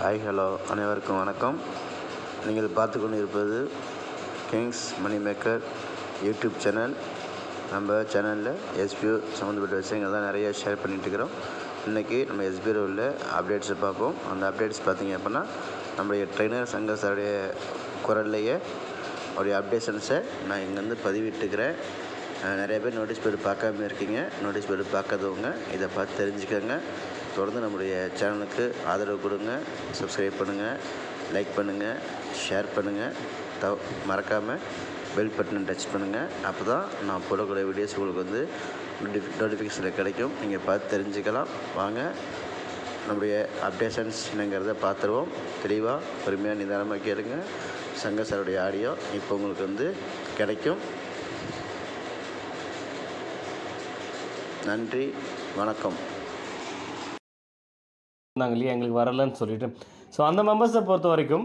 Hi hello அனைவருக்கும் வணக்கம். நீங்கள் பார்த்து கொண்டு இருப்பது கிங்ஸ் மணி மேக்கர் யூடியூப் சேனல். நம்ம சேனலில் எஸ்பிஓ சம்மந்தப்பட்ட விஷயங்கள் தான் நிறைய ஷேர் பண்ணிகிட்ருக்கிறோம். இன்றைக்கி நம்ம எஸ்பிஓவில் உள்ள அப்டேட்ஸை பார்ப்போம். அந்த அப்டேட்ஸ் பார்த்திங்க அப்படின்னா நம்முடைய ட்ரெயினர் சங்கர் சாருடைய குரல்லையே அவருடைய அப்டேஷன்ஸை நான் இங்கேருந்து பதிவிட்டுக்கிறேன். நிறைய பேர் நோட்டீஸ் போர்டு பார்க்காம இருக்கீங்க. நோட்டீஸ் போர்டு பார்க்காதவங்க இதை பார்த்து தெரிஞ்சுக்கோங்க. தொடர்ந்து நம்முடைய சேனலுக்கு ஆதரவு கொடுங்க. சப்ஸ்கிரைப் பண்ணுங்கள், லைக் பண்ணுங்கள், ஷேர் பண்ணுங்கள். மறக்காமல் பெல் பட்டனை டச் பண்ணுங்கள். அப்போ தான் நான் போடக்கூடிய வீடியோஸ் உங்களுக்கு வந்து நோட்டிஃபிகேஷனில் கிடைக்கும். நீங்கள் பார்த்து தெரிஞ்சுக்கலாம். வாங்க நம்முடைய அப்டேஷன்ஸ் என்னங்கிறத பார்த்துருவோம். தெளிவாக பொறுமையாக நிதானமாக கேளுங்க. சங்கர் சாருடைய ஆடியோ இப்போ உங்களுக்கு வந்து கிடைக்கும். நன்றி, வணக்கம். நாங்கள் இல்லையா எங்களுக்கு வரலன்னு சொல்லிவிட்டு ஸோ அந்த மெம்பர்ஸை பொறுத்த வரைக்கும்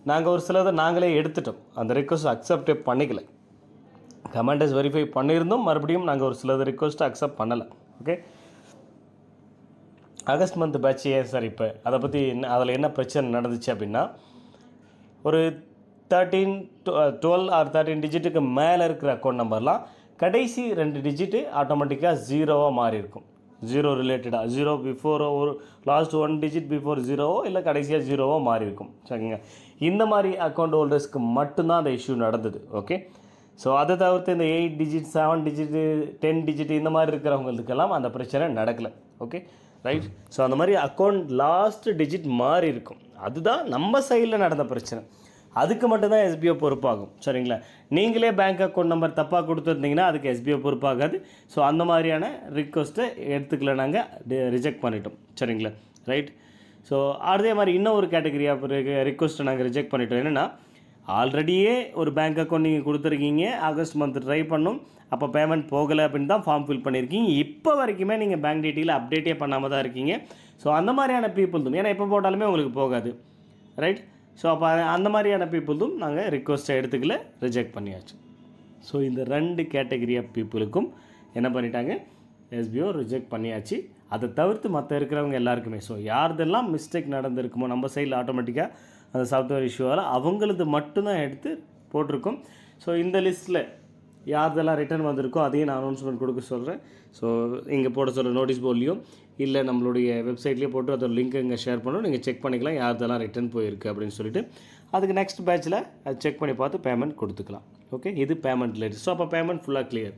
நாங்கள் ஒரு சிலதை நாங்களே எடுத்துட்டோம். அந்த ரிக்வஸ்ட் அக்செப்டே பண்ணிக்கல. கமெண்டஸ் வெரிஃபை பண்ணியிருந்தோம். மறுபடியும் நாங்கள் ஒரு சிலது ரிக்வஸ்ட்டை அக்செப்ட் பண்ணலை. ஓகே, ஆகஸ்ட் மந்த் பேட்ச் ஏன் சார் இப்போ அதை பற்றி அதில் என்ன பிரச்சனை நடந்துச்சு அப்படின்னா, ஒரு 12 ஆர் 13 டிஜிட்டுக்கு மேலே இருக்கிற அக்கௌண்ட் நம்பர்லாம் கடைசி 2 டிஜிட்டு ஆட்டோமேட்டிக்காக ஜீரோவாக மாறி இருக்கும். ஜீரோ ரிலேட்டடாக, ஜீரோ பிஃபோரோ, ஒரு லாஸ்ட் 1 டிஜிட் பிஃபோர் ஜீரோவோ இல்லை கடைசியாக ஜீரோவோ மாறி இருக்கும். சரிங்க, இந்த மாதிரி அக்கௌண்ட் ஹோல்டர்ஸ்க்கு மட்டும்தான் அந்த இஷ்யூ நடந்தது. ஓகே, ஸோ அதை தவிர்த்து இந்த 8 டிஜிட் 7 டிஜிட்டு 10 டிஜிட் இந்த மாதிரி இருக்கிறவங்களுக்கெல்லாம் அந்த பிரச்சனை நடக்கலை. Okay, right. ஸோ அந்த மாதிரி அக்கௌண்ட் லாஸ்ட் டிஜிட் மாறி இருக்கும். அதுதான் நம்ம சைடில் நடந்த பிரச்சனை. அதுக்கு மட்டும்தான் எஸ்பிஓ பொறுப்பாகும். சரிங்களா, நீங்களே பேங்க் அக்கௌண்ட் நம்பர் தப்பாக கொடுத்துருந்தீங்கன்னா அதுக்கு எஸ்பிஓ பொறுப்பாகாது. ஸோ அந்த மாதிரியான ரிக்வஸ்ட்டை எடுத்துக்கல, நாங்கள் ரிஜெக்ட் பண்ணிட்டோம். சரிங்களா, ரைட். ஸோ அதே மாதிரி இன்னும் ஒரு கேட்டகரி ஆஃப் ரிக்வஸ்ட்டை நாங்கள் ரிஜெக்ட் பண்ணிட்டோம். என்னென்னா, ஆல்ரெடியே ஒரு பேங்க் அக்கௌண்ட் நீங்கள் கொடுத்துருக்கீங்க, ஆகஸ்ட் மந்த் ட்ரை பண்ணும், அப்போ பேமெண்ட் போகலை அப்படின்னு தான் ஃபார்ம் ஃபில் பண்ணியிருக்கீங்க. இப்போ வரைக்குமே நீங்கள் பேங்க் டீட்டெயில் அப்டேட்டே பண்ணாமல் தான் இருக்கீங்க. ஸோ அந்த மாதிரியான பீப்புள் தான், ஏன்னா எப்போ போட்டாலுமே உங்களுக்கு போகாது. ரைட். ஸோ அப்போ அந்த மாதிரியான பீப்புளும் நாங்கள் ரிக்வஸ்ட்டை எடுத்துக்கல, ரிஜெக்ட் பண்ணியாச்சு. ஸோ இந்த 2 கேட்டகரி ஆஃப் பீப்புளுக்கும் என்ன பண்ணிட்டாங்க, எஸ்பிஓ ரிஜெக்ட் பண்ணியாச்சு. அதை தவிர்த்து மற்ற இருக்கிறவங்க எல்லாருக்குமே, ஸோ யார்தெல்லாம் மிஸ்டேக் நடந்திருக்குமோ நம்ம சைடில் ஆட்டோமேட்டிக்காக அந்த சாஃப்ட்வேர் இஷ்யூவால் அவங்களது மட்டும்தான் எடுத்து போட்டிருக்கோம். ஸோ இந்த லிஸ்ட்டில் யார்தெல்லாம் ரிட்டர்ன் வந்திருக்கோ அதையும் நான் அனௌன்ஸ்மெண்ட் கொடுக்க சொல்கிறேன். ஸோ இங்கே போட சொல்கிற நோட்டீஸ் போர்ட்லேயும் இல்லை நம்மளுடைய வெப்சைட்லேயே போட்டு அதோட லிங்க் இங்கே ஷேர் பண்ணணும். நீங்கள் செக் பண்ணிக்கலாம் யார்தெல்லாம் ரிட்டர்ன் போயிருக்கு அப்படின்னு சொல்லிட்டு. அதுக்கு நெக்ஸ்ட் பேட்சில் அது செக் பண்ணி பார்த்து பேமெண்ட் கொடுத்துக்கலாம். ஓகே, இது பேமெண்ட் ரிலேட்டட். ஸோ அப்போ பேமெண்ட் ஃபுல்லாக கிளியர்.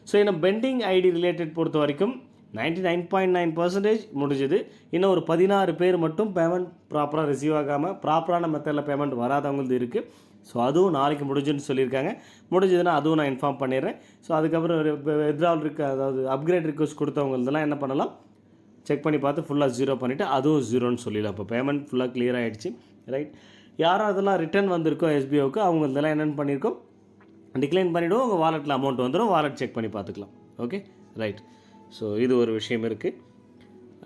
ஸோ இந்த பெண்டிங் ஐடி ரிலேட்டட் பொறுத்த வரைக்கும் 99.9% முடிஞ்சது. இன்னும் ஒரு 16 பேர் மட்டும் பேமெண்ட் ப்ராப்பராக ரிசீவ் ஆகாமல் ப்ராப்பரான மெத்தடில் பேமெண்ட் வராதவங்களுக்கு இருக்குது. ஸோ அதுவும் நாளைக்கு முடிஞ்சுன்னு சொல்லியிருக்காங்க. முடிஞ்சதுன்னா அதுவும் நான் இன்ஃபார்ம் பண்ணிடுறேன். ஸோ அதுக்கப்புறம் வித்ட்ராவல் அதாவது அப்கிரேட் ரிக்வஸ்ட் கொடுத்தவங்களதெல்லாம் என்ன பண்ணலாம், செக் பண்ணி பார்த்து ஃபுல்லாக ஜீரோ பண்ணிவிட்டு அதுவும் ஜீரோன்னு சொல்லிடலாம். அப்போ பேமெண்ட் ஃபுல்லாக கிளியர் ஆகிடுச்சு. ரைட். யாரும் அதெல்லாம் ரிட்டர்ன் வந்திருக்கோ எஸ்பிஓக்கு அவங்க இதெல்லாம் என்னென்னு பண்ணியிருக்கோம், டிக்ளைன் பண்ணிவிடுவோம். உங்கள் வாலெட்டில் அமௌண்ட் வந்துடும். வாலெட் செக் பண்ணி பார்த்துக்கலாம். Okay, right. ஸோ இது ஒரு விஷயம் இருக்குது.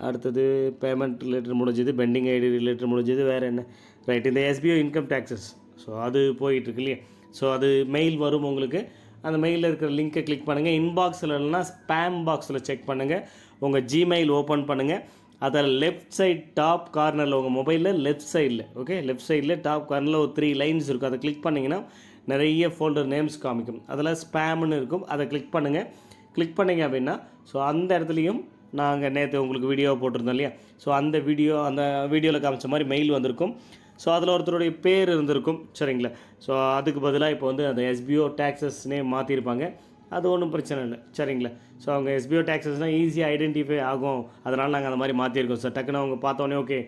அடுத்தது பேமெண்ட் ரிலேட்டட் முடிஞ்சது, பெண்டிங் ஐடி ரிலேட்டட் முடிஞ்சது. வேறு என்ன, ரைட். இந்த எஸ்பிஓ இன்கம் டேக்ஸஸ், ஸோ அது போயிட்டுருக்கு இல்லையா. ஸோ அது மெயில் வரும் உங்களுக்கு. அந்த மெயிலில் இருக்கிற லிங்க்கை கிளிக் பண்ணுங்கள். இன்பாக்ஸில் இல்லைனா ஸ்பேம் பாக்ஸில் செக் பண்ணுங்கள். உங்கள் ஜிமெயில் ஓப்பன் பண்ணுங்கள். அதில் லெஃப்ட் சைட் டாப் கார்னரில் உங்கள் மொபைலில் லெஃப்ட் சைடில், ஓகே, லெஃப்ட் சைடில் டாப் கார்னரில் ஒரு 3 லைன்ஸ் இருக்கும். அதை கிளிக் பண்ணிங்கன்னா நிறைய ஃபோல்டர் நேம்ஸ் காமிக்கும். அதில் ஸ்பேம்னு இருக்கும். அதை கிளிக் பண்ணுங்கள். கிளிக் பண்ணிங்க அப்படின்னா ஸோ அந்த இடத்துலையும் நாங்கள் நேற்று உங்களுக்கு வீடியோ போட்டிருந்தோம் இல்லையா. ஸோ அந்த வீடியோவில் காமிச்ச மாதிரி மெயில் வந்திருக்கும். ஸோ அதில் ஒருத்தருடைய பேர் இருந்திருக்கும். சரிங்களா. ஸோ அதுக்கு பதிலாக இப்போ வந்து அந்த எஸ்பிஓ டேக்ஸஸ்னே மாற்றிருப்பாங்க. அது ஒன்றும் பிரச்சனை இல்லை. சரிங்களா. ஸோ அவங்க எஸ்பிஓ டேக்ஸஸ்னால் ஈஸியாக ஐடென்டிஃபை ஆகும். அதனால் நாங்கள் அந்த மாதிரி மாற்றிருக்கோம் சார். டக்குன்னு அவங்க பார்த்தோன்னே ஓகே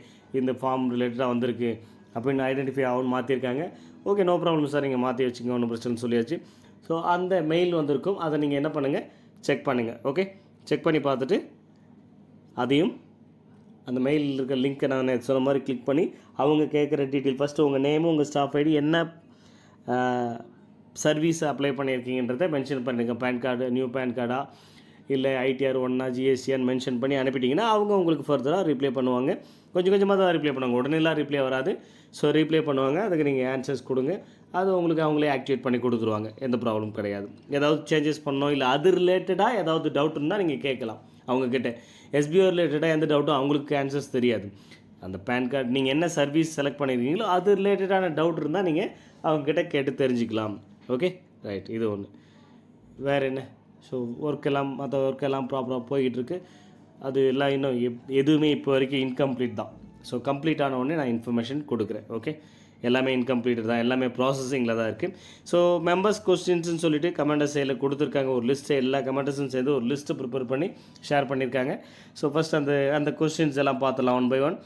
இந்த ஃபார்ம் ரிலேட்டடாக வந்திருக்கு அப்படின்னு ஐடென்டிஃபை ஆகும்னு மாற்றிருக்காங்க. ஓகே, நோ ப்ராப்ளம் சார், நீங்கள் மாற்றி வச்சுங்க, ஒன்றும் பிரச்சனை சொல்லியாச்சு. ஸோ அந்த மெயில் வந்திருக்கும். அதை நீங்கள் என்ன பண்ணுங்கள், செக் பண்ணுங்கள். ஓகே, செக் பண்ணி பார்த்துட்டு அதையும் அந்த மெயிலில் இருக்க லிங்க்கை நான் சொன்ன மாதிரி கிளிக் பண்ணி அவங்க கேட்குற டீட்டெயில் ஃபஸ்ட்டு உங்கள் நேமும் உங்கள் ஸ்டாஃப் ஐடி என்ன சர்வீஸ் அப்ளை பண்ணியிருக்கீங்கன்றதை மென்ஷன் பண்ணுங்கள். பேன் கார்டு, நியூ பேன் கார்டா இல்லை ஐடிஆர் 1 ஜிஎஸ்டின்னு மென்ஷன் பண்ணி அனுப்பிட்டிங்கன்னா அவங்க உங்களுக்கு ஃபர்தராக ரிப்ளை பண்ணுவாங்க. கொஞ்சம் கொஞ்சமாக தான் ரிப்ளை பண்ணுவாங்க, உடனேலாம் ரிப்ளை வராது. ஸோ ரிப்ளை பண்ணுவாங்க. அதுக்கு நீங்கள் ஆன்சர்ஸ் கொடுங்க. அது உங்களுக்கு அவங்களே ஆக்டிவேட் பண்ணி கொடுத்துருவாங்க. எந்த ப்ராப்ளம் கிடையாது. ஏதாவது சேஞ்சஸ் பண்ணோம் இல்லை அது ரிலேட்டடாக ஏதாவது டவுட் இருந்தால் நீங்கள் கேட்கலாம் அவங்கக்கிட்ட. எஸ்பிஓ ரிலேட்டடாக எந்த டவுட்டும் அவங்களுக்கு ஆன்சர்ஸ் தெரியாது. அந்த பேன் கார்டு நீங்கள் என்ன சர்வீஸ் செலக்ட் பண்ணியிருக்கீங்களோ அது ரிலேட்டடான டவுட் இருந்தால் நீங்கள் அவங்கக்கிட்ட கேட்டு தெரிஞ்சுக்கலாம். ஓகே ரைட், இது ஒன்று. வேறு என்ன? ஸோ மற்ற ஒர்க்கெல்லாம் ப்ராப்பராக போய்கிட்டுருக்கு. அது எல்லாம் இன்னும் எதுவுமே இப்போ வரைக்கும் இன்கம்ப்ளீட் தான். ஸோ கம்ப்ளீட் ஆன உடனே நான் இன்ஃபர்மேஷன் கொடுக்குறேன். ஓகே, எல்லாமே இன்கம்ப்ளீட் தான், எல்லாமே ப்ராசஸிங்கில் தான் இருக்குது. ஸோ மெம்பர்ஸ் கொஸ்டின்ஸ்னு சொல்லிட்டு கமெண்டர் சைடில் கொடுத்துருக்காங்க ஒரு லிஸ்ட்டு. எல்லா கமெண்டர்ஸும் சேர்ந்து ஒரு லிஸ்ட்டு ப்ரிப்பேர் பண்ணி ஷேர் பண்ணியிருக்காங்க. ஸோ ஃபஸ்ட் அந்த கொஸ்டின்ஸ் எல்லாம் பார்த்துலாம் ஒன் பை ஒன்.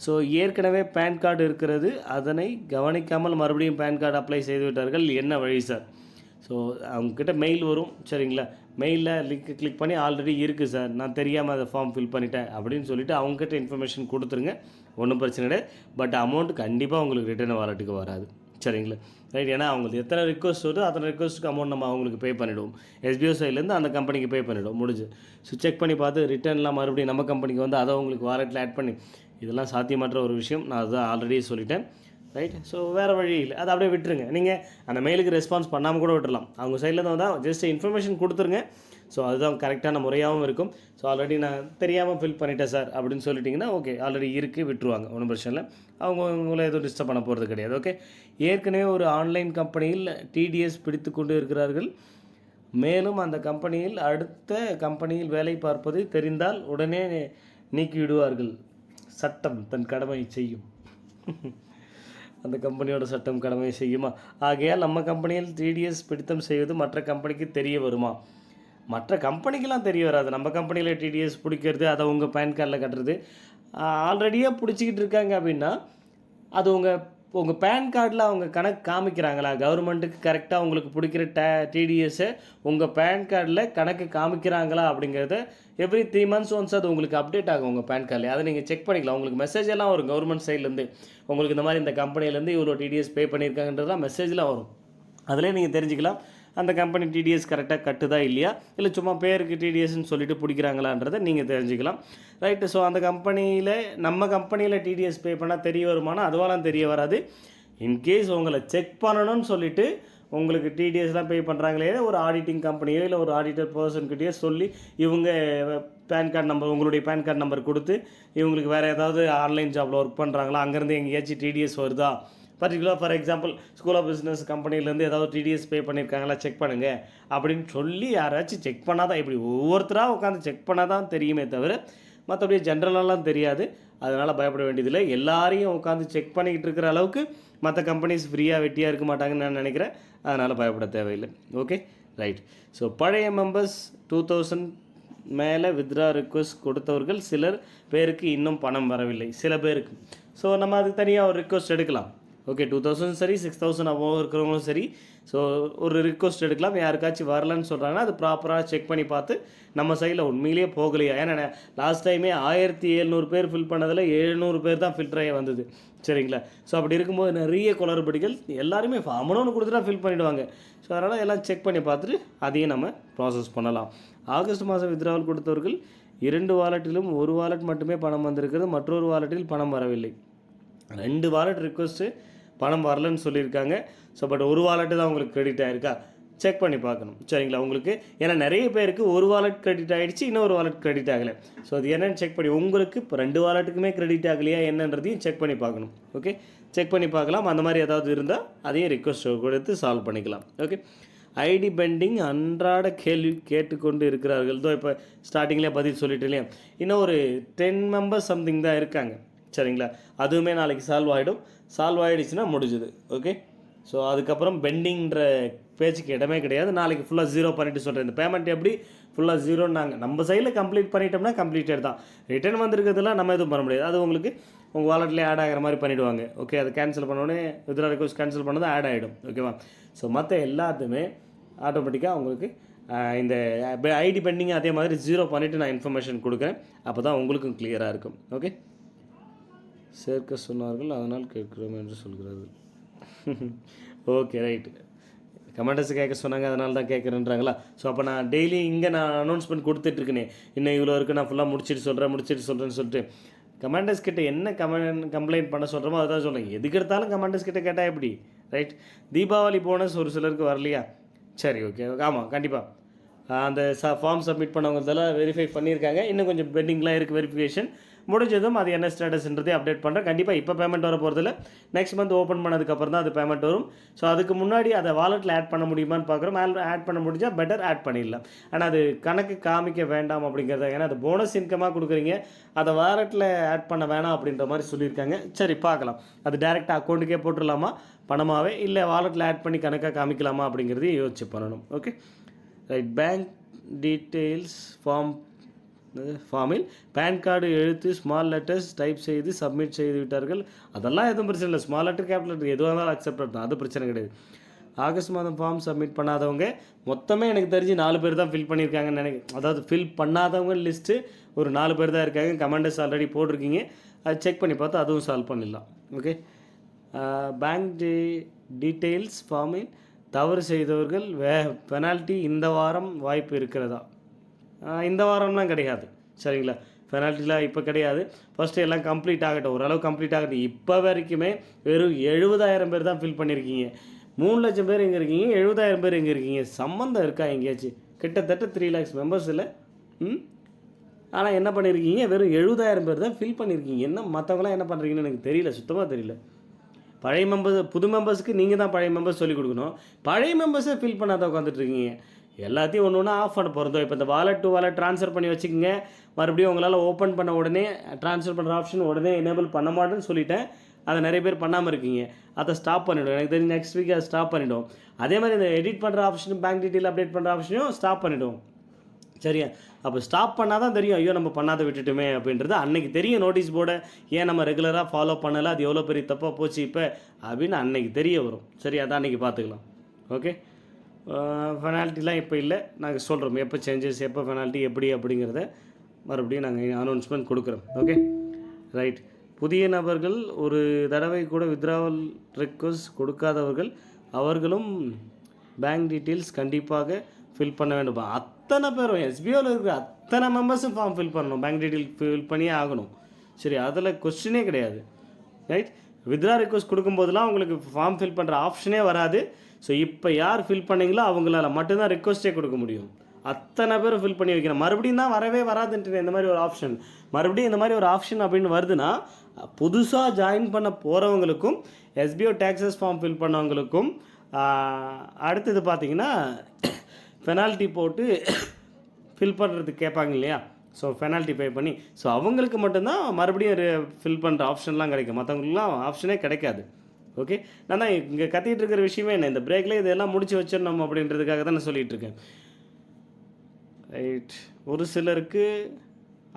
ஸோ ஏற்கனவே பேன் கார்டு இருக்கிறது, அதனை கவனிக்காமல் மறுபடியும் பேன் கார்டு அப்ளை செய்து விட்டார்கள், என்ன வழி சார்? ஸோ அவங்கக்கிட்ட மெயில் வரும், சரிங்களா? மெயிலில் லிங்க் கிளிக் பண்ணி ஆல்ரெடி இருக்குது சார், நான் தெரியாமல் அதை ஃபார்ம் ஃபில் பண்ணிட்டேன் அப்படின்னு சொல்லிவிட்டு அவங்ககிட்ட இன்ஃபர்மேஷன் கொடுத்துருங்க, ஒன்றும் பிரச்சனை கிடையாது. பட் அமௌண்ட் கண்டிப்பாக உங்களுக்கு ரிட்டர்ன் வாலெட்டுக்கு வராது, சரிங்களா? ரைட், ஏன்னா அவங்களுக்கு எத்தனை ரிக்வஸ்ட் வருதோ அத்தனை ரிக்வஸ்ட்டுக்கு அமௌண்ட் நம்ம அவங்களுக்கு பே பண்ணிவிடுவோம். SBO சைட்லேருந்து அந்த கம்பெனிக்கு பே பண்ணிவிடுவோம், முடிஞ்சு. ஸோ செக் பண்ணி பார்த்து ரிட்டர்ன்லாம் மறுபடியும் நம்ம கம்பெனிக்கு வந்து அதை உங்களுக்கு வாலெட்டில் ஆட் பண்ணி, இதெல்லாம் சாத்தியமற்ற ஒரு விஷயம், நான் அதுதான் ஆல்ரெடி சொல்லிட்டேன். ரைட், ஸோ வேறு வழி இல்லை, அதை அப்படியே விட்டுருங்க. நீங்கள் அந்த மெயிலுக்கு ரெஸ்பான்ஸ் பண்ணாமல் கூட விட்டுடலாம். அவங்க சைடில் தான் வந்தால் ஜஸ்ட் இன்ஃபர்மேஷன் கொடுத்துருங்க. ஸோ அதுதான் கரெக்டான முறையாகவும் இருக்கும். ஸோ ஆல்ரெடி நான் தெரியாமல் ஃபில் பண்ணிட்டேன் சார் அப்படின்னு சொல்லிட்டிங்கன்னா ஓகே, ஆல்ரெடி இருக்குது, விட்டுருவாங்க, ஒன்றும் பிரச்சனை இல்லை. அவங்க உங்களை எதுவும் டிஸ்டர்ப் பண்ண போகிறது கிடையாது. ஓகே, ஏற்கனவே ஒரு ஆன்லைன் கம்பெனியில் TDS பிடித்து கொண்டு இருக்கிறார்கள். மேலும் அந்த கம்பெனியில் அடுத்த கம்பெனியில் வேலை பார்ப்பது தெரிந்தால் உடனே நீக்கிவிடுவார்கள். சட்டம் தன் கடமை செய்யும். அந்த கம்பெனியோட சட்டம் கடமை செய்யுமா? ஆகையால் நம்ம கம்பெனியில் TDS பிடித்தம் செய்வது மற்ற கம்பெனிக்கு தெரிய வருமா? மற்ற கம்பெனிக்கெலாம் தெரிய வராது. நம்ம கம்பெனியில் TDS பிடிக்கிறது, அதை உங்கள் பேன் கார்டில் கட்டுறது, ஆல்ரெடியாக பிடிச்சிக்கிட்டு இருக்காங்க அப்படின்னா அது உங்கள் பேன் கார்டில் அவங்க கணக்கு காமிக்கிறாங்களா? கவர்மெண்ட்டுக்கு கரெக்டாக உங்களுக்கு பிடிக்கிற TDSை உங்கள் பேன் கார்டில் கணக்கு காமிக்கிறாங்களா அப்படிங்கிறத எவ்ரி 3 months ஒன்ஸ் அது உங்களுக்கு அப்டேட் ஆகும் உங்கள் பேன் கார்டில். அதை நீங்கள் செக் பண்ணிக்கலாம். உங்களுக்கு மெசேஜ் எல்லாம் வரும் கவர்மெண்ட் சைட்லேருந்து, உங்களுக்கு இந்த மாதிரி இந்த கம்பெனிலேருந்து இவ்வளோ TDS பே பண்ணியிருக்காங்கன்றதுலாம் மெசேஜ்லாம் வரும். அதிலே நீங்கள் தெரிஞ்சுக்கலாம் அந்த கம்பெனி TDS கரெக்டாக கட்டுதா இல்லையா, இல்லை சும்மா பேருக்கு TDSன்னு சொல்லிட்டு பிடிக்கிறாங்களான்றதை நீங்கள் தெரிஞ்சுக்கலாம். ரைட்டு, ஸோ அந்த கம்பெனியில் நம்ம கம்பெனியில் TDS பே பண்ணால் தெரிய வருமானா? அதுவாலாம் தெரிய வராது. இன்கேஸ் உங்களை செக் பண்ணணும்னு சொல்லிவிட்டு உங்களுக்கு TDSலாம் பே பண்ணுறாங்களே, ஒரு ஆடிட்டிங் கம்பெனியோ இல்லை ஒரு ஆடிட்டர் பர்சன்கிட்டயோ சொல்லி இவங்க பேன் கார்டு நம்பர், உங்களுடைய பேன் கார்டு நம்பர் கொடுத்து இவங்களுக்கு வேறு ஏதாவது ஆன்லைன் ஜாபில் ஒர்க் பண்ணுறாங்களா, அங்கேருந்து எங்கேயாச்சும் TDS வருதா, particular for example school of business கம்பெனிலேருந்து ஏதாவது TDS பே பண்ணியிருக்காங்களா செக் பண்ணுங்கள் அப்படின்னு சொல்லி யாராச்சும் செக் பண்ணால் தான், இப்படி ஒவ்வொருத்தராக உட்காந்து செக் பண்ணால் தான் தெரியுமே தவிர மற்றபடி ஜென்ரலாலாம் தெரியாது. அதனால் பயப்பட வேண்டியதில்லை. எல்லாரையும் உட்காந்து செக் பண்ணிக்கிட்டு இருக்கிற அளவுக்கு மற்ற கம்பெனிஸ் ஃப்ரீயாக வெட்டியாக இருக்க மாட்டாங்கன்னு நான் நினைக்கிறேன். அதனால் பயப்பட தேவையில்லை. Okay right. ஸோ பழைய மெம்பர்ஸ் 2000 மேலே வித்ரா ரிக்வஸ்ட் கொடுத்தவர்கள் சிலர் பேருக்கு இன்னும் பணம் வரவில்லை, சில பேருக்கு. ஸோ நம்ம அதுக்கு தனியாக ஒரு ரிக்வஸ்ட் எடுக்கலாம். ஓகே, 2000 சரி, 6000 அபோவ் இருக்கிறவங்களும் சரி. ஸோ ஒரு ரிக்வஸ்ட் எடுக்கலாம். யாருக்காச்சும் வரலன்னு சொல்கிறாங்கன்னா அது ப்ராப்பராக செக் பண்ணி பார்த்து நம்ம சைடில் உண்மையிலேயே போகலையா. ஏன்னா லாஸ்ட் டைமே 1700 பேர் ஃபில் பண்ணதில் 700 பேர் தான் ஃபில்டர் ஆகி வந்தது, சரிங்களா? ஸோ அப்படி இருக்கும்போது நிறைய குளறுபடிகள். எல்லாருமே அமௌண்ட் கொடுத்துட்டா ஃபில் பண்ணிவிடுவாங்க. ஸோ அதனால் எல்லாம் செக் பண்ணி பார்த்துட்டு அதையும் நம்ம ப்ராசஸ் பண்ணலாம். ஆகஸ்ட் மாதம் வித்ட்ராவல் கொடுத்தவர்கள் 2 வாலெட்டிலும் 1 வாலெட் மட்டுமே பணம் வந்திருக்கிறது, மற்றொரு வாலெட்டில் பணம் வரவில்லை. 2 வாலெட் ரிக்வஸ்ட்டு பணம் வரலன்னு சொல்லியிருக்காங்க. ஸோ பட் 1 வாலெட்டு தான் உங்களுக்கு கிரெடிட் ஆகிருக்கா செக் பண்ணி பார்க்கணும், சரிங்களா? உங்களுக்கு ஏன்னா நிறைய பேருக்கு 1 வாலெட் கிரெடிட் ஆகிடுச்சு, இன்னொரு வாலெட் கிரெடிட் ஆகலை. ஸோ அது என்னென்னு செக் பண்ணி, உங்களுக்கு இப்போ 2 வாலெட்டுக்குமே கிரெடிட் ஆகலையா என்னன்றதையும் செக் பண்ணி பார்க்கணும். ஓகே, செக் பண்ணி பார்க்கலாம். அந்த மாதிரி ஏதாவது இருந்தால் அதையும் ரிக்வஸ்ட் கொடுத்து சால்வ் பண்ணிக்கலாம். ஓகே, ஐடி பெண்டிங் அன்றாட கேள்வி கேட்டுக்கொண்டு இருக்கிறார்கள். இதோ இப்போ ஸ்டார்டிங்லேயே பதில் சொல்லிட்டு இல்லையா, இன்னும் ஒரு 10 மெம்பர்ஸ் சம்திங் தான் இருக்காங்க, சரிங்களா? அதுவுமே நாளைக்கு சால்வ் ஆகிடும். சால்வ் ஆகிடுச்சுன்னா முடிஞ்சுது. ஓகே, ஸோ அதுக்கப்புறம் பெண்டிங்கிற பேச்சுக்கு இடமே கிடையாது. நாளைக்கு ஃபுல்லாக 0 பண்ணிவிட்டு சொல்கிறேன். இந்த பேமெண்ட் எப்படி ஃபுல்லாக 0ன்னாங்க, நம்ம சைடில் கம்ப்ளீட் பண்ணிட்டோம்னா கம்ப்ளீட்டட் தான். ரிட்டர்ன் வந்திருக்கிறதுலாம் நம்ம எதுவும் பண்ண முடியாது. அது உங்களுக்கு உங்கள் வாலெட்லேயே ஆட் ஆகிற மாதிரி பண்ணிவிடுவாங்க. ஓகே, அதை கேன்சல் பண்ணோடனே வித்ட்ரா ரிக்வஸ்ட் கேன்சல் பண்ணது ஆட் ஆகிடும். ஓகேவா? ஸோ மற்ற எல்லாத்துமே ஆட்டோமேட்டிக்காக உங்களுக்கு இந்த ஐடி பெண்டிங் அதே மாதிரி 0 பண்ணிவிட்டு நான் இன்ஃபர்மேஷன் கொடுக்குறேன். அப்போ தான் உங்களுக்கும் கிளியராக இருக்கும். ஓகே, சேர்க்க சொன்னார்கள் அதனால் கேட்குறோம் என்று சொல்கிறார்கள். ஓகே ரைட்டு, கமெண்டர்ஸ் கேட்க சொன்னாங்க அதனால தான் கேட்குறேன்றாங்களா? ஸோ அப்போ நான் டெய்லி இங்கே நான் அனௌன்ஸ்மெண்ட் கொடுத்துட்ருக்கேனே, இன்னும் இவ்வளோ இருக்குது, நான் ஃபுல்லாக முடிச்சுட்டு சொல்கிறேன்னு சொல்லிட்டு கமெண்டர்ஸ் கிட்ட என்ன கம்ப்ளைண்ட் பண்ண சொல்கிறோமோ அதுதான் சொல்கிறேன். எதுக்கு எடுத்தாலும் கமெண்டர்ஸ் கிட்ட கேட்டால் எப்படி? ரைட். தீபாவளி போனஸ் ஒரு சிலருக்கு வரலையா? சரி, ஓகே, ஆமாம், கண்டிப்பாக அந்த ஃபார்ம் சப்மிட் பண்ணவங்க இதெல்லாம் வெரிஃபை பண்ணியிருக்காங்க. இன்னும் கொஞ்சம் பெண்டிங்லாம் இருக்குது வெரிஃபிகேஷன். முடிஞ்சதும் அது என்ன ஸ்டேட்டஸ்ன்றதே அப்டேட் பண்ணுறேன். கண்டிப்பாக இப்போ பேமெண்ட் வர போகிறதில்ல, நெக்ஸ்ட் மந்த் ஓப்பன் பண்ணதுக்கப்புறம் தான் அது பேமெண்ட் வரும். ஸோ அதுக்கு முன்னாடி அதை வாலெட்டில் ஆட் பண்ண முடியுமான்னு பார்க்குறோம். ஆட் பண்ண முடிஞ்சால் பெட்டர் ஆட் பண்ணிடலாம். ஆனால் அது கணக்கு காமிக்க வேண்டாம் அப்படிங்கிறத, ஏன்னா அது போனஸ் இன்கமாக கொடுக்குறீங்க, அதை வாலெட்டில் ஆட் பண்ண வேணாம் அப்படின்ற மாதிரி சொல்லியிருக்காங்க. சரி பார்க்கலாம், அது டேரெக்டாக அக்கௌண்ட்டுக்கே போட்டுடலாமா பணமாகவே, இல்லை வாலெட்டில் ஆட் பண்ணி கணக்காக காமிக்கலாமா அப்படிங்கிறதையும் யோசிச்சு பண்ணணும். Okay right. பேங்க் டீட்டெயில்ஸ் ஃபார்மில் பேன் கார்டு எழுத்து ஸ்மால் லெட்டர்ஸ் டைப் செய்து சப்மிட் செய்து விட்டார்கள். அதெல்லாம் எதுவும் பிரச்சனை இல்லை. ஸ்மால் லெட்டர் கேபிட்டல் லெட்டர் எதுவாக இருந்தாலும் அக்செப்ட் பண்ணலாம், அது பிரச்சனை கிடையாது. ஆகஸ்ட் மாதம் ஃபார்ம் சப்மிட் பண்ணாதவங்க மொத்தமே எனக்கு தெரிஞ்சு 4 பேர் தான் ஃபில் பண்ணியிருக்காங்கன்னு நினைக்கிறேன். அதாவது ஃபில் பண்ணாதவங்க லிஸ்ட்டு ஒரு 4 பேர் தான் இருக்காங்க. கமெண்டர்ஸ் ஆல்ரெடி போட்டிருக்கீங்க, அது செக் பண்ணி பார்த்து அதுவும் சால்வ் பண்ணிடலாம். ஓகே. பேங்க் டீட்டெயில்ஸ் ஃபார்மில் தவறு செய்தவர்கள் பெனால்ட்டி இந்த வாரம் வாய்ப்பு இருக்கிறதா? இந்த வாரம்லாம் கிடையாது, சரிங்களா. பெனால்ட்டிலாம் இப்போ கிடையாது. ஃபஸ்ட்டு எல்லாம் கம்ப்ளீட் ஆகட்டும், ஓரளவு கம்ப்ளீட் ஆகட்டும். இப்போ வரைக்குமே வெறும் 70,000 பேர் தான் ஃபில் பண்ணியிருக்கீங்க. 3 லட்சம் பேர் எங்கே இருக்கீங்க, 70,000 பேர் எங்கே இருக்கீங்க? சம்மந்தம் இருக்கா எங்கேயாச்சும்? கிட்டத்தட்ட 3 lakhs மெம்பர்ஸ் இல்லை. ஆனால் என்ன பண்ணியிருக்கீங்க, வெறும் 70,000 பேர் தான் ஃபில் பண்ணியிருக்கீங்க. என்ன மற்றவங்களாம் என்ன பண்ணுறீங்கன்னு எனக்கு தெரியல, சுத்தமாக தெரியல. பழைய மெம்பர்ஸ், புது மெம்பர்ஸுக்கு நீங்கள் தான் பழைய மெம்பர்ஸ் சொல்லிக் கொடுக்கணும். பழைய மெம்பர்ஸை ஃபில் பண்ணாத உட்காந்துட்ருக்கீங்க. எல்லாத்தையும் ஒன்று ஒன்றா ஆஃப் பண்ண போகிறதோ. இப்போ இந்த வாலெட் டு வாலெட் ட்ரான்ஸ்ஃபர் பண்ணி வச்சுக்கோங்க. மறுபடியும் உங்களால் ஓப்பன் பண்ண உடனே ட்ரான்ஸ்ஃபர் பண்ணுற ஆப்ஷன் உடனே எனேபிள் பண்ண மாட்டேன்னு சொல்லிட்டேன். அதை நிறைய பேர் பண்ணாமல் இருக்கீங்க. அதை ஸ்டாப் பண்ணிவிடும். எனக்கு தெரிஞ்சு நெக்ஸ்ட் வீக் அதை ஸ்டாப் பண்ணிவிடும். அதே மாதிரி இந்த எடிட் பண்ணுற ஆப்ஷனும் பேங்க் டீட்டெயில் அப்டேட் பண்ணுற ஆப்ஷனையும் ஸ்டாப் பண்ணிவிடும். சரியா? அப்போ ஸ்டாப் பண்ணால் தான் தெரியும், ஐயோ நம்ம பண்ணாத விட்டுட்டுமே அப்படின்றது. அன்றைக்கி தெரியும் நோட்டீஸ் போர்டை ஏன் நம்ம ரெகுலராக ஃபாலோ பண்ணலை, அது எவ்வளோ பெரிய தப்பாக போச்சு இப்போ அப்படின்னு அன்றைக்கி தெரிய வரும். சரி, அதான் அன்றைக்கி பார்த்துக்கலாம். ஓகே. பெனால்ட்டிலாம் இப்போ இல்லை, நாங்கள் சொல்கிறோம் எப்போ சேஞ்சஸ், எப்போ பெனால்ட்டி எப்படி அப்படிங்கிறத மறுபடியும் நாங்கள் அனௌன்ஸ்மெண்ட் கொடுக்குறோம். Okay right. புதிய நபர்கள் ஒரு தடவை கூட வித்ட்ராவல் ரெக்வஸ்ட் கொடுக்காதவர்கள் அவர்களும் பேங்க் டீட்டெயில்ஸ் கண்டிப்பாக ஃபில் பண்ண வேண்டும். அத்தனை பேரும் எஸ்பிஓவில் இருக்கிற அத்தனை மெம்பர்ஸும் ஃபார்ம் ஃபில் பண்ணணும், பேங்க் டீட்டெயில் ஃபில் பண்ணியே ஆகணும். சரி, அதில் கொஸ்டினே கிடையாது. ரைட். வித்ட்ரா ரெக்வஸ்ட் கொடுக்கும்போதெல்லாம் உங்களுக்கு ஃபார்ம் ஃபில் பண்ணுற ஆப்ஷனே வராது. ஸோ இப்போ யார் ஃபில் பண்ணிங்களோ அவங்களால மட்டும்தான் ரெக்வஸ்ட்டே கொடுக்க முடியும். அத்தனை பேரும் ஃபில் பண்ணி வைக்கணும். மறுபடியும் தான் வரவே வராதுன்ட்டு இந்த மாதிரி ஒரு ஆப்ஷன், மறுபடியும் இந்த மாதிரி ஒரு ஆப்ஷன் அப்படின்னு வருதுன்னா புதுசாக ஜாயின் பண்ண போகிறவங்களுக்கும் எஸ்பிஓ டேக்ஸஸ் ஃபார்ம் ஃபில் பண்ணவங்களுக்கும் அடுத்தது பார்த்தீங்கன்னா பெனால்ட்டி போட்டு ஃபில் பண்ணுறதுக்கு கேட்பாங்க இல்லையா. ஸோ பெனால்ட்டி பே பண்ணி, ஸோ அவங்களுக்கு மட்டும்தான் மறுபடியும் ஃபில் பண்ணுற ஆப்ஷன்லாம் கிடைக்கும், மற்றவங்களுக்குலாம் ஆப்ஷனே கிடைக்காது. ஓகே. நான் தான் இங்கே கத்திட்டு இருக்கிற விஷயமே என்ன, இந்த பிரேக்கில் இதெல்லாம் முடிச்சு வச்சிடணும் அப்படின்றதுக்காக தான் நான் சொல்லிகிட்டு இருக்கேன். ரைட். ஒரு சிலருக்கு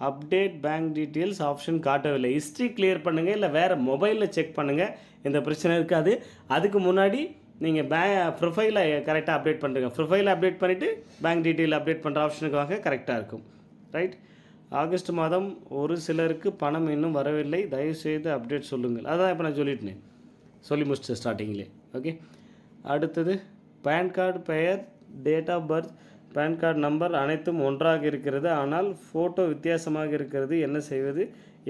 அப்டேட் பேங்க் டீட்டெயில்ஸ் ஆப்ஷன் காட்டவில்லை. ஹிஸ்ட்ரி கிளியர் பண்ணுங்கள், இல்லை வேறு மொபைலில் செக் பண்ணுங்கள், இந்த பிரச்சனை இருக்காது. அதுக்கு முன்னாடி நீங்கள் ப்ரொஃபைலை கரெக்டாக அப்டேட் பண்ணுறீங்க. ப்ரொஃபைலை அப்டேட் பண்ணிவிட்டு பேங்க் டீட்டெயில் அப்டேட் பண்ணுற ஆப்ஷனுக்கு வாங்க, கரெக்டாக இருக்கும். ரைட். ஆகஸ்ட் மாதம் ஒரு சிலருக்கு பணம் இன்னும் வரவில்லை, தயவுசெய்து அப்டேட் சொல்லுங்கள். அதான் இப்போ நான் சொல்லிட்டேன், சொல்லி முடிச்சிட்டேன் ஸ்டார்டிங்லேயே. ஓகே. அடுத்தது பேன் கார்டு பெயர், date of birth, PAN card number அனைத்தும் ஒன்றாக இருக்கிறது, ஆனால் ஃபோட்டோ வித்தியாசமாக இருக்கிறது, என்ன செய்வது?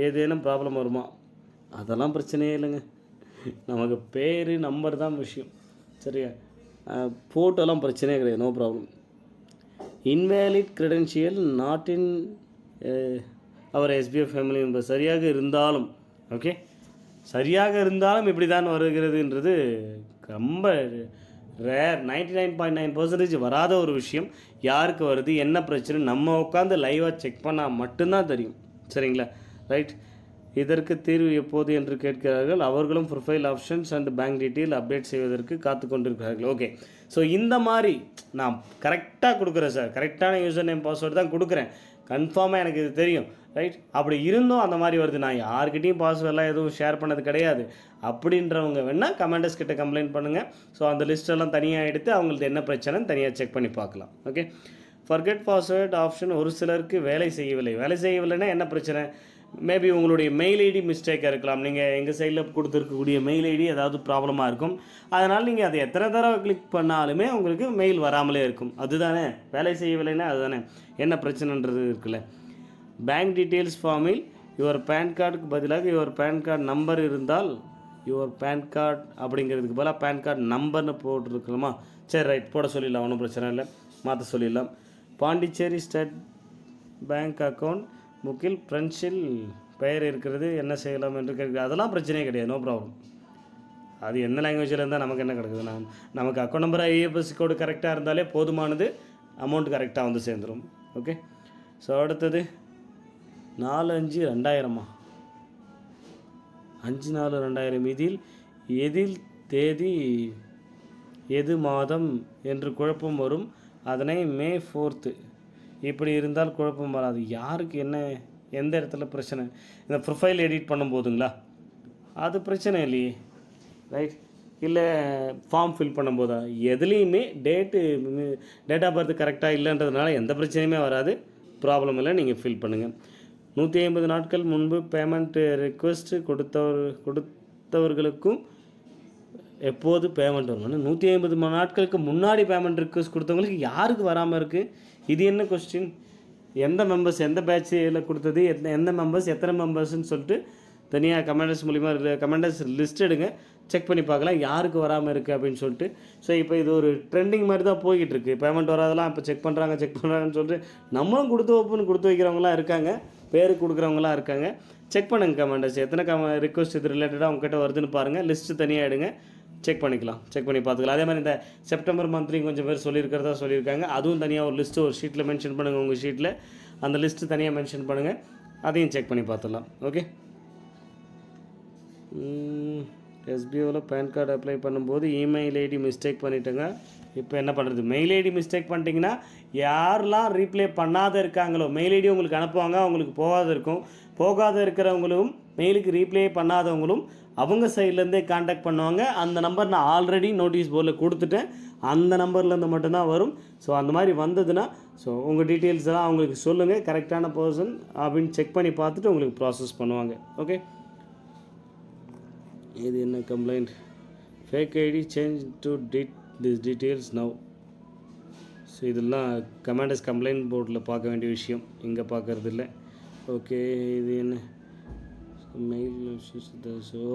ஏதேனும் ப்ராப்ளம் வருமா? அதெல்லாம் பிரச்சனையே இல்லைங்க, நமக்கு பேர் நம்பர் தான் விஷயம். சரியா? ஃபோட்டோலாம் பிரச்சனையே கிடையாது, no problem. Invalid credential not in our SBI family member. சரியாக இருந்தாலும், ஓகே, சரியாக இருந்தாலும் இப்படி தான் வருகிறதுன்றது ரொம்ப ரேர். 99.9% வராத ஒரு விஷயம். யாருக்கு வருது, என்ன பிரச்சனை, நம்ம உட்காந்து லைவாக செக் பண்ணால் மட்டும்தான் தெரியும். சரிங்களா? ரைட். இதற்கு தீர்வு எப்போது என்று கேட்கிறார்கள். அவர்களும் profile options and bank detail update செய்வதற்கு காத்து கொண்டிருக்கிறார்கள். ஓகே. ஸோ இந்த மாதிரி நான் கரெக்டாக கொடுக்குறேன் சார், கரெக்டான யூசர் நேம் பாஸ்வேர்டு தான் கொடுக்குறேன், கன்ஃபார்மாக எனக்கு இது தெரியும். ரைட். அப்படி இருந்தும் அந்த மாதிரி வருது, நான் யார்கிட்டையும் பாஸ்வேர்டெலாம் எதுவும் ஷேர் பண்ணது கிடையாது அப்படின்றவங்க வேணால் கமெண்டர்ஸ் கிட்ட கம்ப்ளைண்ட் பண்ணுங்கள். ஸோ அந்த லிஸ்ட்டெல்லாம் தனியாக எடுத்து அவங்களுக்கு என்ன பிரச்சனைன்னு தனியாக செக் பண்ணி பார்க்கலாம். ஓகே. ஃபர்கெட் பாஸ்வேர்ட் ஆப்ஷன் ஒரு சிலருக்கு வேலை செய்யவில்லை. வேலை செய்யவில்லைன்னா என்ன பிரச்சனை? மேபி உங்களுடைய மெயில் ஐடி மிஸ்டேக்காக இருக்கலாம். நீங்கள் எங்கள் சைடில் கொடுத்துருக்கக்கூடிய மெயில் ஐடி ஏதாவது ப்ராப்ளமாக இருக்கும். அதனால் நீங்கள் அதை எத்தனை தடவை கிளிக் பண்ணாலுமே உங்களுக்கு மெயில் வராமலே இருக்கும். அதுதானே வேலை செய்யவில்லைன்னா அதுதானே என்ன பிரச்சனைன்றது இருக்குல்ல. பேங்க் டீட்டெயில்ஸ் ஃபார்மில் யுவர் பேன் கார்டுக்கு பதிலாக யுவர் பேன் கார்டு நம்பர் இருந்தால் யுவர் பேன் கார்டு அப்படிங்கிறதுக்கு பதிலாக பேன் கார்டு நம்பர்னு போட்டுருக்கலாமா? சரி, ரைட், போட சொல்லிடலாம், ஒன்றும் பிரச்சனை இல்லை, மாற்ற சொல்லிடலாம். பாண்டிச்சேரி ஸ்டேட் பேங்க் அக்கௌண்ட் புக்கில் ஃப்ரெண்ட்ஸில் பெயர் இருக்கிறது என்ன செய்யலாம் என்று கேட்குறது, அதெல்லாம் பிரச்சனையே கிடையாது, நோ ப்ராப்ளம். அது என்ன லாங்குவேஜில் இருந்தால் நமக்கு என்ன கிடக்குது, நமக்கு அக்கௌண்ட் நம்பர் ஐஎஃப்எஸ்சி கோடு கரெக்டாக இருந்தாலே போதுமானது, அமௌண்ட் கரெக்டாக வந்து சேர்ந்துடும். ஓகே. ஸோ அடுத்தது 4/5/2000 5/4/2000 இதில் எதில் தேதி எது மாதம் என்று குழப்பம் வரும், அதனை May 4th இப்படி இருந்தால் குழப்பம் வராது. யாருக்கு என்ன எந்த இடத்துல பிரச்சனை, இந்த ப்ரொஃபைல் எடிட் பண்ணும்போதுங்களா, அது பிரச்சனை இல்லையே, ரைட்? இல்லை ஃபார்ம் ஃபில் பண்ணும்போதா, எதுலேயுமே டேட் ஆஃப் பர்த் கரெக்டாக இல்லைன்றதுனால எந்த பிரச்சனையுமே வராது, ப்ராப்ளம் இல்லை. நீங்கள் ஃபில் பண்ணுங்கள். 150 நாட்கள் முன்பு பேமெண்ட் ரெக்வஸ்ட் கொடுத்தவர்களுக்கும் எப்போது பேமெண்ட் வரும்? 150 நாட்களுக்கு முன்னாடி பேமெண்ட் ரிக்வஸ்ட் கொடுத்தவங்களுக்கு யாருக்கு வராமல் இருக்குது? இது என்ன கொஸ்டின்? எந்த மெம்பர்ஸ் எந்த பேட்சில் கொடுத்தது, எந்த மெம்பர்ஸ் எத்தனை மெம்பர்ஸ்ன்னு சொல்லிட்டு தனியாக கமெண்டர்ஸ் மூலிமா கமெண்டர்ஸ் லிஸ்ட் எடுங்க, செக் பண்ணி பார்க்கலாம் யாருக்கு வராமல் இருக்குது அப்படின்னு சொல்லிட்டு. ஸோ இப்போ இது ஒரு ட்ரெண்டிங் மாதிரி தான் போய்கிட்டு இருக்குது. பேமெண்ட் வராதெல்லாம் இப்போ செக் பண்ணுறாங்கன்னு சொல்லிட்டு நம்மளும் கொடுத்து வைக்கிறவங்களாம் இருக்காங்க, பேர் கொடுக்குறவங்களாம் இருக்காங்க. செக் பண்ணுங்கள் கமெண்டர்ஸ், எத்தனை ரிக்வஸ்ட் இது ரிலேட்டடாக உங்ககிட்ட வருதுன்னு பாருங்கள், லிஸ்ட்டு தனியாக எடுங்க, செக் பண்ணிக்கலாம், செக் பண்ணி பார்த்துக்கலாம். அதே மாதிரி இந்த செப்டம்பர் மந்த்லேயும் கொஞ்சம் பேர் சொல்லியிருக்காங்க, அதுவும் தனியாக ஒரு லிஸ்ட்டு ஒரு ஷீட்டில் மென்ஷன் பண்ணுங்கள், உங்கள் ஷீட்டில் அந்த லிஸ்ட்டு தனியாக மென்ஷன் பண்ணுங்கள், அதையும் செக் பண்ணி பார்த்துடலாம். ஓகே. எஸ்பிஓவில் பேன் கார்டு அப்ளை பண்ணும்போது இமெயில் ஐடி மிஸ்டேக் பண்ணிட்டேங்க, இப்போ என்ன பண்ணுறது? மெயில் ஐடி மிஸ்டேக் பண்ணிட்டீங்கன்னா யாரெல்லாம் ரீப்ளே பண்ணாத இருக்காங்களோ, மெயில் ஐடி உங்களுக்கு அனுப்புவாங்க, அவங்களுக்கு போகாத இருக்கிறவங்களும் மெயிலுக்கு ரீப்ளே பண்ணாதவங்களும் அவங்க சைட்லேருந்தே காண்டாக்ட் பண்ணுவாங்க. அந்த நம்பர் நான் ஆல்ரெடி நோட்டீஸ் போர்டில் கொடுத்துட்டேன், அந்த நம்பர்லேருந்து மட்டும்தான் வரும். ஸோ அந்த மாதிரி வந்ததுன்னா ஸோ உங்கள் டீட்டெயில்ஸ் எல்லாம் அவங்களுக்கு சொல்லுங்கள், கரெக்டான பர்சன் அப்படின்னு செக் பண்ணி பார்த்துட்டு உங்களுக்கு ப்ராசஸ் பண்ணுவாங்க. ஓகே. இது என்ன complaint? Fake ID change to this details now. So இதெல்லாம் கமாண்டர்ஸ் கம்ப்ளைண்ட் போர்டில் பார்க்க வேண்டிய விஷயம், இங்கே பார்க்குறது இல்லை. ஓகே. இது என்ன மெயில்?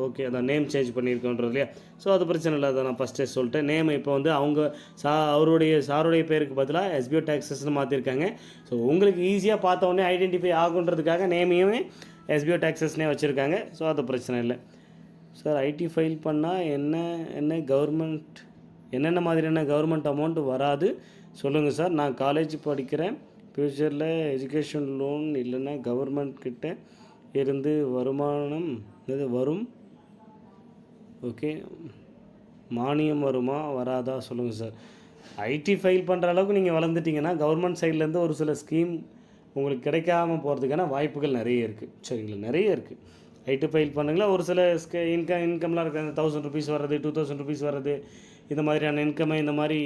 ஓகே, அதான் நேம் சேஞ்ச் பண்ணியிருக்கோன்றது இல்லையா? ஸோ அது பிரச்சனை இல்லை, அதை நான் ஃபஸ்ட்டே சொல்லிட்டேன். நேம் இப்போ வந்து அவங்க சாருடைய பேருக்கு பதிலாக எஸ்பிஓ டாக்ஸஸ்னு மாற்றிருக்காங்க. ஸோ உங்களுக்கு ஈஸியாக பார்த்த உடனே ஐடென்டிஃபை ஆகுன்றதுக்காக நேமையுமே எஸ்பிஓ டாக்ஸஸ்னே வச்சுருக்காங்க. ஸோ அது பிரச்சனை இல்லை. சார் ஐடி ஃபைல் பண்ணால் என்ன கவர்மெண்ட் என்னென்ன மாதிரியான கவர்மெண்ட் அமௌண்ட் வராது சொல்லுங்கள் சார். நான் காலேஜ் படிக்கிறேன், ஃப்யூச்சரில் எஜுகேஷன் லோன் இல்லைன்னா கவர்மெண்ட் கிட்ட இருந்து வருமானம் இது வரும். ஓகே, மானியம் வருமா வராதா சொல்லுங்கள் சார். ஐடி ஃபைல் பண்ணுற அளவுக்கு நீங்கள் வளர்ந்துட்டிங்கன்னா கவர்மெண்ட் சைட்லேருந்து ஒரு சில ஸ்கீம் உங்களுக்கு கிடைக்காமல் போகிறதுக்கான வாய்ப்புகள் நிறைய இருக்குது. சரிங்களா, நிறைய இருக்குது. ஐடி ஃபைல் பண்ணுங்களா, ஒரு சில இன்கம்லாம் இருக்குது, 1000 ருபீஸ் வர்றது, 2000 ருபீஸ் வர்றது, இந்த மாதிரியான இன்கம்மை இந்த மாதிரி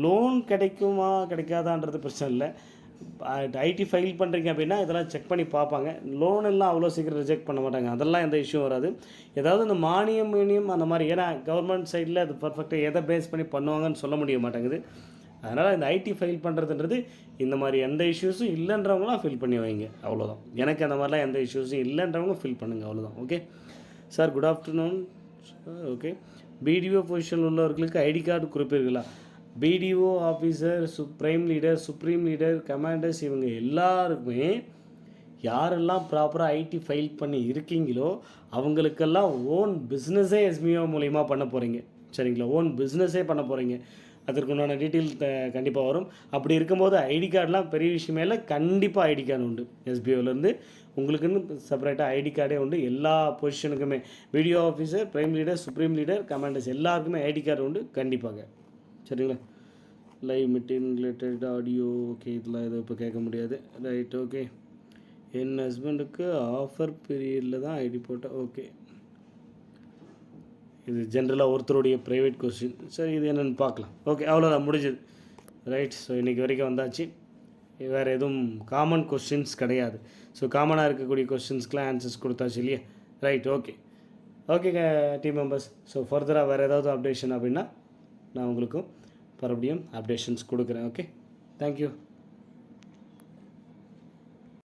லோன் கிடைக்குமா கிடைக்காதான்றது பிரச்சனை இல்லை. ஐடி ஃபைல் பண்ணுறீங்க அப்படின்னா இதெல்லாம் செக் பண்ணி பார்ப்பாங்க. லோன் எல்லாம் அவ்வளோ சீக்கிரம் ரிஜெக்ட் பண்ண மாட்டாங்க, அதெல்லாம் எந்த இஷ்யூ வராது. ஏதாவது இந்த மானியம் அந்த மாதிரி, ஏன்னா கவர்மெண்ட் சைடில் அது பர்ஃபெக்டாக எதை பேஸ் பண்ணி பண்ணுவாங்கன்னு சொல்ல முடிய மாட்டேங்குது. அதனால் இந்த ஐடி ஃபைல் பண்ணுறதுன்றது இந்த மாதிரி எந்த இஷ்யூஸும் இல்லைன்றவங்களாம் ஃபில் பண்ணி வைங்க, அவ்வளோதான். எனக்கு அந்த மாதிரிலாம் எந்த இஷ்யூஸும் இல்லைன்றவங்க ஃபில் பண்ணுங்கள், அவ்வளோதான். Okay sir, good afternoon sir. Okay, BDO position உள்ளவர்களுக்கு ஐடி கார்டு குறிப்பீர்களா? BDO officer, supreme leader, commanders, இவங்க எல்லாருக்குமே யாரெல்லாம் ப்ராப்பராக ஐடி ஃபைல் பண்ணி இருக்கீங்களோ அவங்களுக்கெல்லாம் ஓன் பிஸ்னஸே எஸ்பிஓ மூலிமா பண்ண போகிறீங்க. சரிங்களா, ஓன் பிஸ்னஸே பண்ண போகிறீங்க. அதற்குண்டான டீட்டெயில் கண்டிப்பாக வரும். அப்படி இருக்கும்போது ஐடி கார்டெலாம் பெரிய விஷயமே இல்லை, கண்டிப்பாக ஐடி கார்டு உண்டு. எஸ்பிஓலேருந்து உங்களுக்குன்னு செப்பரேட்டாக ஐடி கார்டே உண்டு. எல்லா பொசிஷனுக்குமே video officer, prime leader, supreme leader, commanders எல்லாருக்குமே ஐடி கார்டு உண்டு கண்டிப்பாக. சரிங்களா, live meeting related audio okay, இதெல்லாம் எதுவும் இப்போ கேட்க முடியாது. Right, okay. என் ஹஸ்பண்டுக்கு ஆஃபர் பீரியடில் தான் ஐடி போட்டேன். ஓகே, இது ஜென்ரலாக ஒருத்தருடைய ப்ரைவேட் கொஸ்டின். சரி, இது என்னென்னு பார்க்கலாம். ஓகே, அவ்வளோதான், முடிஞ்சது. ரைட். ஸோ இன்றைக்கி வரைக்கும் வந்தாச்சு. வேறு எதுவும் காமன் கொஸ்டின்ஸ் கிடையாது. ஸோ காமனாக இருக்கக்கூடிய கொஸ்டின்ஸ்க்கெலாம் ஆன்சர்ஸ் கொடுத்தாச்சு இல்லையா? Right, okay. Okay team members, so ஃபர்தராக வேறு ஏதாவது அப்டேஷன் அப்படின்னா நான் உங்களுக்கும் மறுபடியும் அப்டேஷன்ஸ் கொடுக்குறேன். Okay, thank you.